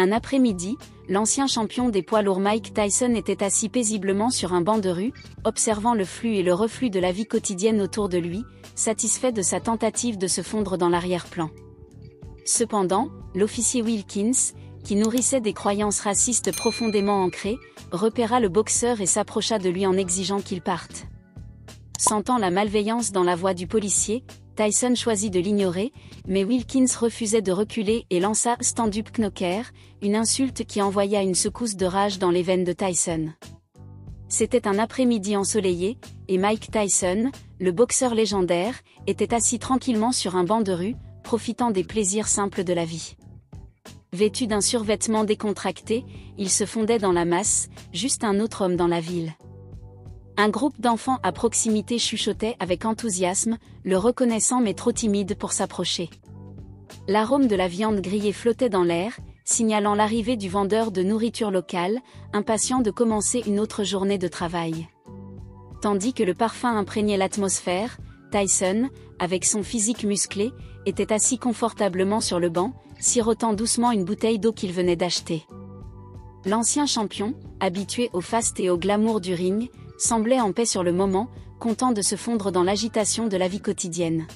Un après-midi, l'ancien champion des poids lourds Mike Tyson était assis paisiblement sur un banc de rue, observant le flux et le reflux de la vie quotidienne autour de lui, satisfait de sa tentative de se fondre dans l'arrière-plan. Cependant, l'officier Wilkins, qui nourrissait des croyances racistes profondément ancrées, repéra le boxeur et s'approcha de lui en exigeant qu'il parte. Sentant la malveillance dans la voix du policier, Tyson choisit de l'ignorer, mais Wilkins refusait de reculer et lança « stand-up knocker », une insulte qui envoya une secousse de rage dans les veines de Tyson. C'était un après-midi ensoleillé, et Mike Tyson, le boxeur légendaire, était assis tranquillement sur un banc de rue, profitant des plaisirs simples de la vie. Vêtu d'un survêtement décontracté, il se fondait dans la masse, juste un autre homme dans la ville. Un groupe d'enfants à proximité chuchotait avec enthousiasme, le reconnaissant mais trop timide pour s'approcher. L'arôme de la viande grillée flottait dans l'air, signalant l'arrivée du vendeur de nourriture locale, impatient de commencer une autre journée de travail. Tandis que le parfum imprégnait l'atmosphère, Tyson, avec son physique musclé, était assis confortablement sur le banc, sirotant doucement une bouteille d'eau qu'il venait d'acheter. L'ancien champion, habitué au faste et au glamour du ring, semblait en paix sur le moment, content de se fondre dans l'agitation de la vie quotidienne.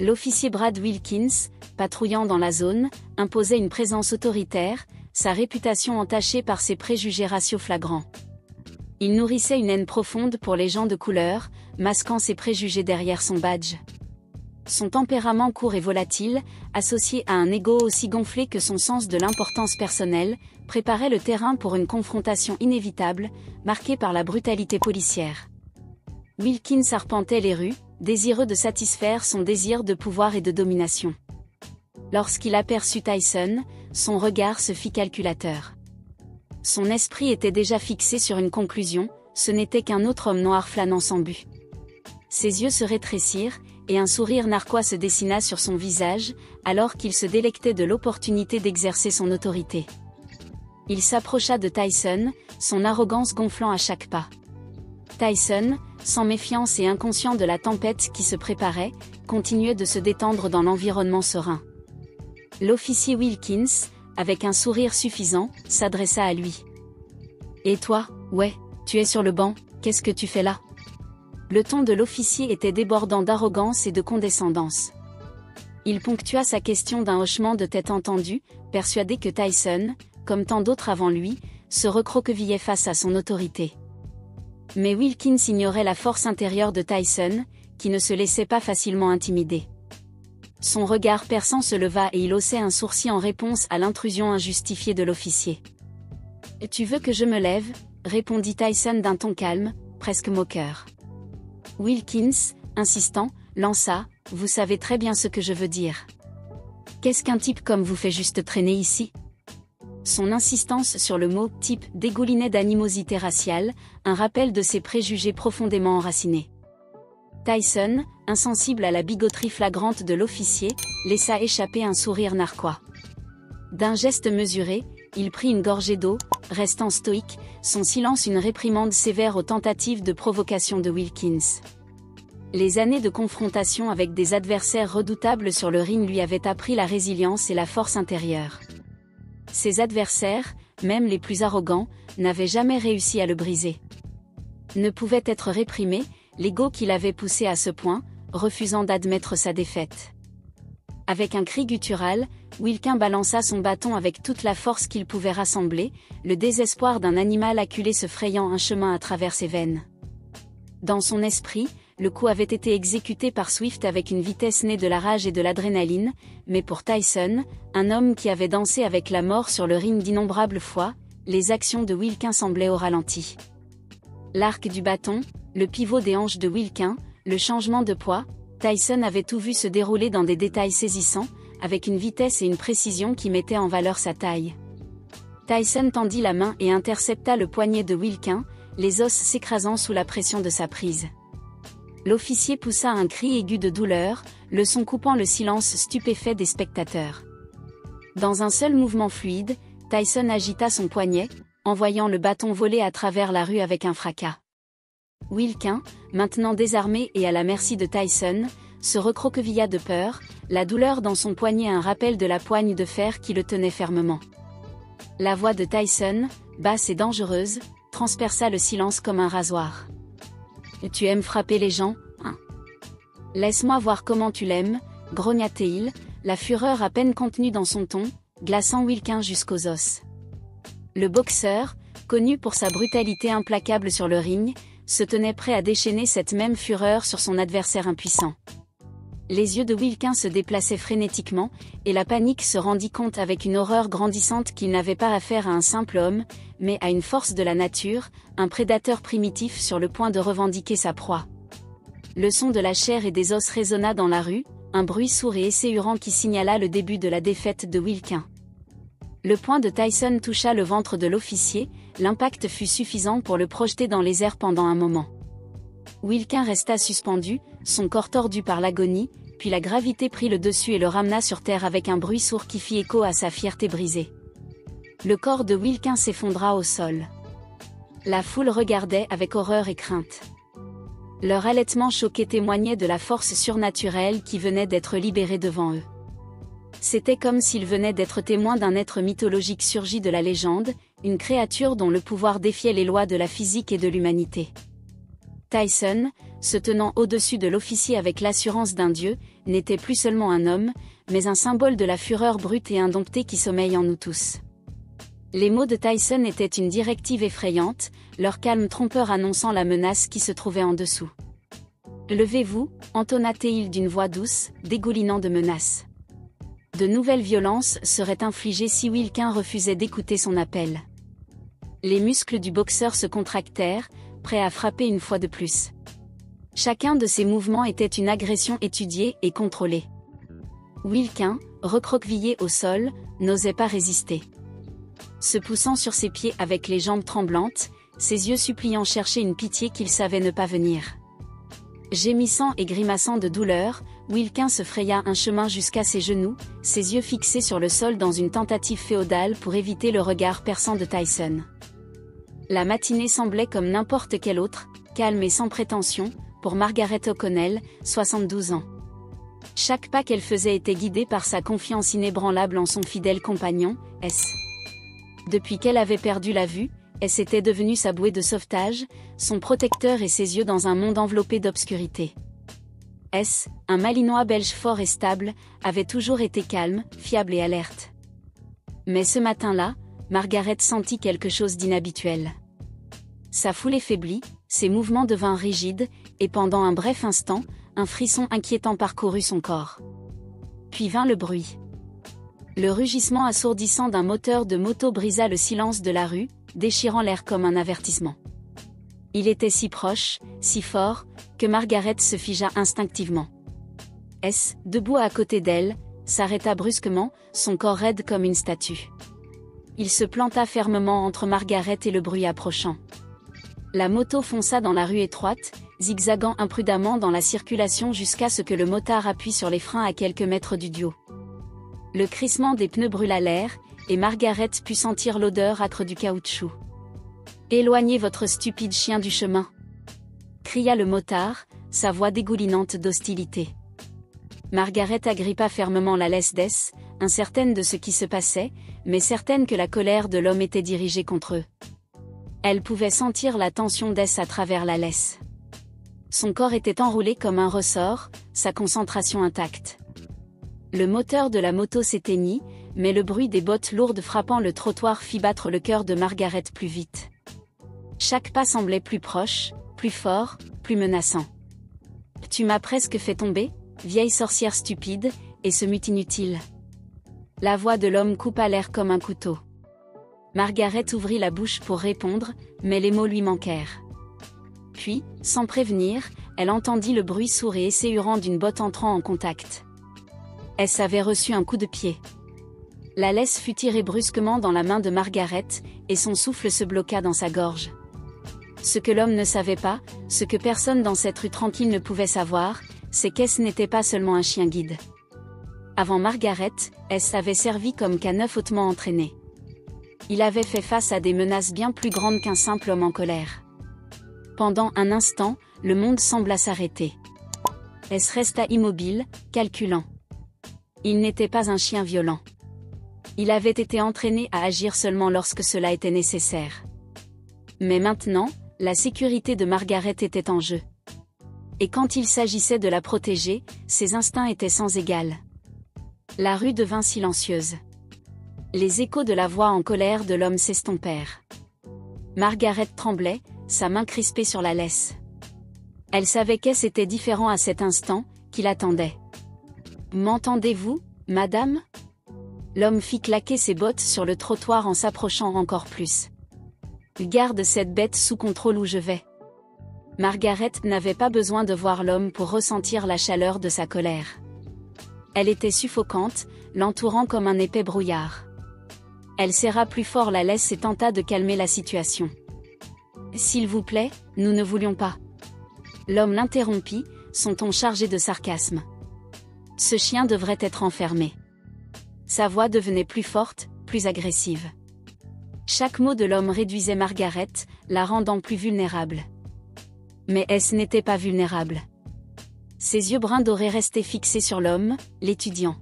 L'officier Brad Wilkins, patrouillant dans la zone, imposait une présence autoritaire, sa réputation entachée par ses préjugés raciaux flagrants. Il nourrissait une haine profonde pour les gens de couleur, masquant ses préjugés derrière son badge. Son tempérament court et volatile, associé à un ego aussi gonflé que son sens de l'importance personnelle, préparait le terrain pour une confrontation inévitable, marquée par la brutalité policière. Wilkins arpentait les rues, désireux de satisfaire son désir de pouvoir et de domination. Lorsqu'il aperçut Tyson, son regard se fit calculateur. Son esprit était déjà fixé sur une conclusion, ce n'était qu'un autre homme noir flânant sans but. Ses yeux se rétrécirent, et un sourire narquois se dessina sur son visage, alors qu'il se délectait de l'opportunité d'exercer son autorité. Il s'approcha de Tyson, son arrogance gonflant à chaque pas. Tyson, sans méfiance et inconscient de la tempête qui se préparait, continuait de se détendre dans l'environnement serein. L'officier Wilkins, avec un sourire suffisant, s'adressa à lui. « Et toi, ouais, tu es sur le banc, qu'est-ce que tu fais là ?» Le ton de l'officier était débordant d'arrogance et de condescendance. Il ponctua sa question d'un hochement de tête entendu, persuadé que Tyson, comme tant d'autres avant lui, se recroquevillait face à son autorité. Mais Wilkins ignorait la force intérieure de Tyson, qui ne se laissait pas facilement intimider. Son regard perçant se leva et il haussait un sourcil en réponse à l'intrusion injustifiée de l'officier. « Tu veux que je me lève ?» répondit Tyson d'un ton calme, presque moqueur. Wilkins, insistant, lança « Vous savez très bien ce que je veux dire. Qu'est-ce qu'un type comme vous fait juste traîner ici ?» Son insistance sur le mot « type » dégoulinait d'animosité raciale, un rappel de ses préjugés profondément enracinés. Tyson, insensible à la bigoterie flagrante de l'officier, laissa échapper un sourire narquois. D'un geste mesuré, il prit une gorgée d'eau, restant stoïque, son silence une réprimande sévère aux tentatives de provocation de Wilkins. Les années de confrontation avec des adversaires redoutables sur le ring lui avaient appris la résilience et la force intérieure. Ses adversaires, même les plus arrogants, n'avaient jamais réussi à le briser. Ne pouvait être réprimé, l'ego qui l'avait poussé à ce point, refusant d'admettre sa défaite. Avec un cri guttural, Wilkins balança son bâton avec toute la force qu'il pouvait rassembler, le désespoir d'un animal acculé se frayant un chemin à travers ses veines. Dans son esprit, le coup avait été exécuté par Swift avec une vitesse née de la rage et de l'adrénaline, mais pour Tyson, un homme qui avait dansé avec la mort sur le ring d'innombrables fois, les actions de Wilkins semblaient au ralenti. L'arc du bâton, le pivot des hanches de Wilkins, le changement de poids, Tyson avait tout vu se dérouler dans des détails saisissants, avec une vitesse et une précision qui mettaient en valeur sa taille. Tyson tendit la main et intercepta le poignet de Wilkins, les os s'écrasant sous la pression de sa prise. L'officier poussa un cri aigu de douleur, le son coupant le silence stupéfait des spectateurs. Dans un seul mouvement fluide, Tyson agita son poignet, envoyant le bâton voler à travers la rue avec un fracas. Wilkins, maintenant désarmé et à la merci de Tyson, se recroquevilla de peur, la douleur dans son poignet un rappel de la poigne de fer qui le tenait fermement. La voix de Tyson, basse et dangereuse, transperça le silence comme un rasoir. « Tu aimes frapper les gens, hein? Laisse-moi voir comment tu l'aimes, » grogna-t-il, la fureur à peine contenue dans son ton, glaçant Wilquin jusqu'aux os. Le boxeur, connu pour sa brutalité implacable sur le ring, se tenait prêt à déchaîner cette même fureur sur son adversaire impuissant. Les yeux de Wilquin se déplaçaient frénétiquement, et la panique se rendit compte avec une horreur grandissante qu'il n'avait pas affaire à un simple homme, mais à une force de la nature, un prédateur primitif sur le point de revendiquer sa proie. Le son de la chair et des os résonna dans la rue, un bruit sourd et esséurant qui signala le début de la défaite de Wilquin. Le poing de Tyson toucha le ventre de l'officier, l'impact fut suffisant pour le projeter dans les airs pendant un moment. Wilquin resta suspendu, son corps tordu par l'agonie, puis la gravité prit le dessus et le ramena sur terre avec un bruit sourd qui fit écho à sa fierté brisée. Le corps de Wilquin s'effondra au sol. La foule regardait avec horreur et crainte. Leur halètement choqué témoignait de la force surnaturelle qui venait d'être libérée devant eux. C'était comme s'ils venaient d'être témoins d'un être mythologique surgi de la légende, une créature dont le pouvoir défiait les lois de la physique et de l'humanité. Tyson, se tenant au-dessus de l'officier avec l'assurance d'un dieu, n'était plus seulement un homme, mais un symbole de la fureur brute et indomptée qui sommeille en nous tous. Les mots de Tyson étaient une directive effrayante, leur calme trompeur annonçant la menace qui se trouvait en dessous. « Levez-vous » entonna-t-il d'une voix douce, dégoulinant de menaces. De nouvelles violences seraient infligées si Wilquin refusait d'écouter son appel. Les muscles du boxeur se contractèrent, prêts à frapper une fois de plus. Chacun de ces mouvements était une agression étudiée et contrôlée. Wilquin, recroquevillé au sol, n'osait pas résister. Se poussant sur ses pieds avec les jambes tremblantes, ses yeux suppliants cherchaient une pitié qu'il savait ne pas venir. Gémissant et grimaçant de douleur, Wilquin se fraya un chemin jusqu'à ses genoux, ses yeux fixés sur le sol dans une tentative féodale pour éviter le regard perçant de Tyson. La matinée semblait comme n'importe quelle autre, calme et sans prétention, pour Margaret O'Connell, 72 ans. Chaque pas qu'elle faisait était guidé par sa confiance inébranlable en son fidèle compagnon, S. Depuis qu'elle avait perdu la vue, S était devenue sa bouée de sauvetage, son protecteur et ses yeux dans un monde enveloppé d'obscurité. S, un Malinois belge fort et stable, avait toujours été calme, fiable et alerte. Mais ce matin-là, Margaret sentit quelque chose d'inhabituel. Sa foulée faiblit, ses mouvements devinrent rigides, et pendant un bref instant, un frisson inquiétant parcourut son corps. Puis vint le bruit. Le rugissement assourdissant d'un moteur de moto brisa le silence de la rue, déchirant l'air comme un avertissement. Il était si proche, si fort, que Margaret se figea instinctivement. S, debout à côté d'elle, s'arrêta brusquement, son corps raide comme une statue. Il se planta fermement entre Margaret et le bruit approchant. La moto fonça dans la rue étroite, zigzagant imprudemment dans la circulation jusqu'à ce que le motard appuie sur les freins à quelques mètres du duo. Le crissement des pneus brûla l'air, et Margaret put sentir l'odeur âcre du caoutchouc. « Éloignez votre stupide chien du chemin !» cria le motard, sa voix dégoulinante d'hostilité. Margaret agrippa fermement la laisse d'S, incertaine de ce qui se passait, mais certaine que la colère de l'homme était dirigée contre eux. Elle pouvait sentir la tension d'S à travers la laisse. Son corps était enroulé comme un ressort, sa concentration intacte. Le moteur de la moto s'éteignit, mais le bruit des bottes lourdes frappant le trottoir fit battre le cœur de Margaret plus vite. Chaque pas semblait plus proche, plus fort, plus menaçant. « Tu m'as presque fait tomber, vieille sorcière stupide, et ce mut inutile. » La voix de l'homme coupa l'air comme un couteau. Margaret ouvrit la bouche pour répondre, mais les mots lui manquèrent. Puis, sans prévenir, elle entendit le bruit sourd et esséurant d'une botte entrant en contact. S avait reçu un coup de pied. La laisse fut tirée brusquement dans la main de Margaret, et son souffle se bloqua dans sa gorge. Ce que l'homme ne savait pas, ce que personne dans cette rue tranquille ne pouvait savoir, c'est qu'S n'était pas seulement un chien guide. Avant Margaret, S avait servi comme canœuf hautement entraîné. Il avait fait face à des menaces bien plus grandes qu'un simple homme en colère. Pendant un instant, le monde sembla s'arrêter. S resta immobile, calculant. Il n'était pas un chien violent. Il avait été entraîné à agir seulement lorsque cela était nécessaire. Mais maintenant, la sécurité de Margaret était en jeu. Et quand il s'agissait de la protéger, ses instincts étaient sans égal. La rue devint silencieuse. Les échos de la voix en colère de l'homme s'estompèrent. Margaret tremblait, sa main crispée sur la laisse. Elle savait qu'est-ce était différent à cet instant, qu'il attendait. « M'entendez-vous, madame ?» L'homme fit claquer ses bottes sur le trottoir en s'approchant encore plus. « Garde cette bête sous contrôle ou je vais. » Margaret n'avait pas besoin de voir l'homme pour ressentir la chaleur de sa colère. Elle était suffocante, l'entourant comme un épais brouillard. Elle serra plus fort la laisse et tenta de calmer la situation. « S'il vous plaît, nous ne voulions pas. » L'homme l'interrompit, son ton chargé de sarcasme. « Ce chien devrait être enfermé. » Sa voix devenait plus forte, plus agressive. Chaque mot de l'homme réduisait Margaret, la rendant plus vulnérable. Mais elle n'était pas vulnérable. Ses yeux bruns dorés restaient fixés sur l'homme, l'étudiant.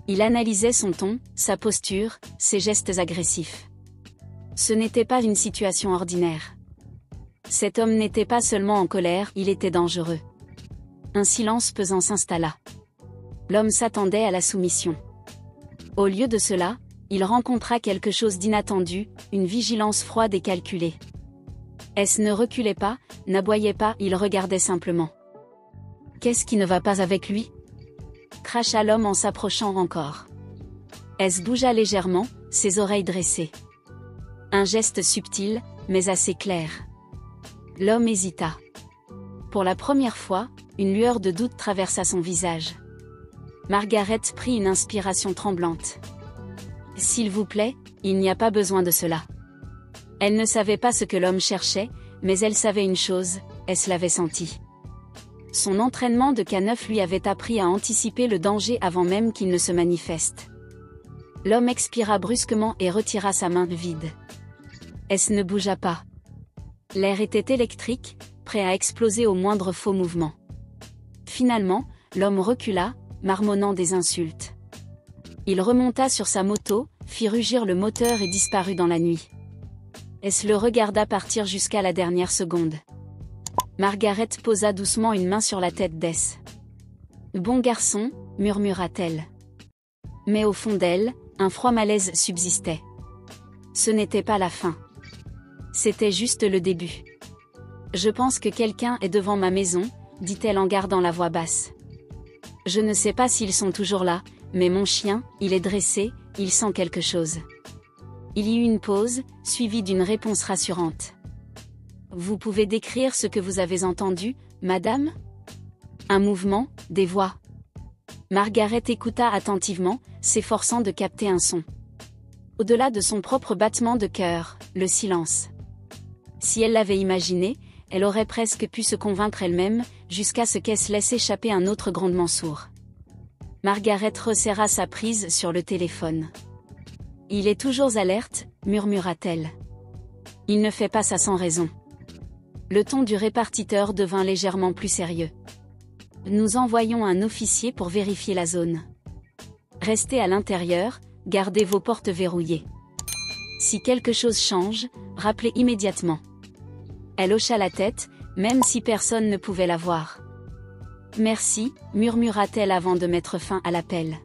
Il analysait son ton, sa posture, ses gestes agressifs. Ce n'était pas une situation ordinaire. Cet homme n'était pas seulement en colère, il était dangereux. Un silence pesant s'installa. L'homme s'attendait à la soumission. Au lieu de cela, il rencontra quelque chose d'inattendu, une vigilance froide et calculée. S ne reculait pas, n'aboyait pas, il regardait simplement. « Qu'est-ce qui ne va pas avec lui ?» cracha l'homme en s'approchant encore. S bougea légèrement, ses oreilles dressées. Un geste subtil, mais assez clair. L'homme hésita. Pour la première fois, une lueur de doute traversa son visage. Margaret prit une inspiration tremblante. « S'il vous plaît, il n'y a pas besoin de cela. » Elle ne savait pas ce que l'homme cherchait, mais elle savait une chose, elle l'avait senti. Son entraînement de K9 lui avait appris à anticiper le danger avant même qu'il ne se manifeste. L'homme expira brusquement et retira sa main vide. S ne bougea pas. L'air était électrique, prêt à exploser au moindre faux mouvement. Finalement, l'homme recula, marmonnant des insultes. Il remonta sur sa moto, fit rugir le moteur et disparut dans la nuit. S le regarda partir jusqu'à la dernière seconde. Margaret posa doucement une main sur la tête d'S. « Bon garçon », murmura-t-elle. Mais au fond d'elle, un froid malaise subsistait. Ce n'était pas la fin. C'était juste le début. « Je pense que quelqu'un est devant ma maison », dit-elle en gardant la voix basse. « Je ne sais pas s'ils sont toujours là, mais mon chien, il est dressé, il sent quelque chose. » Il y eut une pause, suivie d'une réponse rassurante. « Vous pouvez décrire ce que vous avez entendu, madame ?» Un mouvement, des voix. Margaret écouta attentivement, s'efforçant de capter un son. Au-delà de son propre battement de cœur, le silence. Si elle l'avait imaginé, elle aurait presque pu se convaincre elle-même, jusqu'à ce qu'elle se laisse échapper un autre grondement sourd. Margaret resserra sa prise sur le téléphone. « Il est toujours alerte », murmura-t-elle. « Il ne fait pas ça sans raison. » Le ton du répartiteur devint légèrement plus sérieux. « Nous envoyons un officier pour vérifier la zone. Restez à l'intérieur, gardez vos portes verrouillées. Si quelque chose change, rappelez immédiatement. » Elle hocha la tête, même si personne ne pouvait la voir. « Merci », murmura-t-elle avant de mettre fin à l'appel.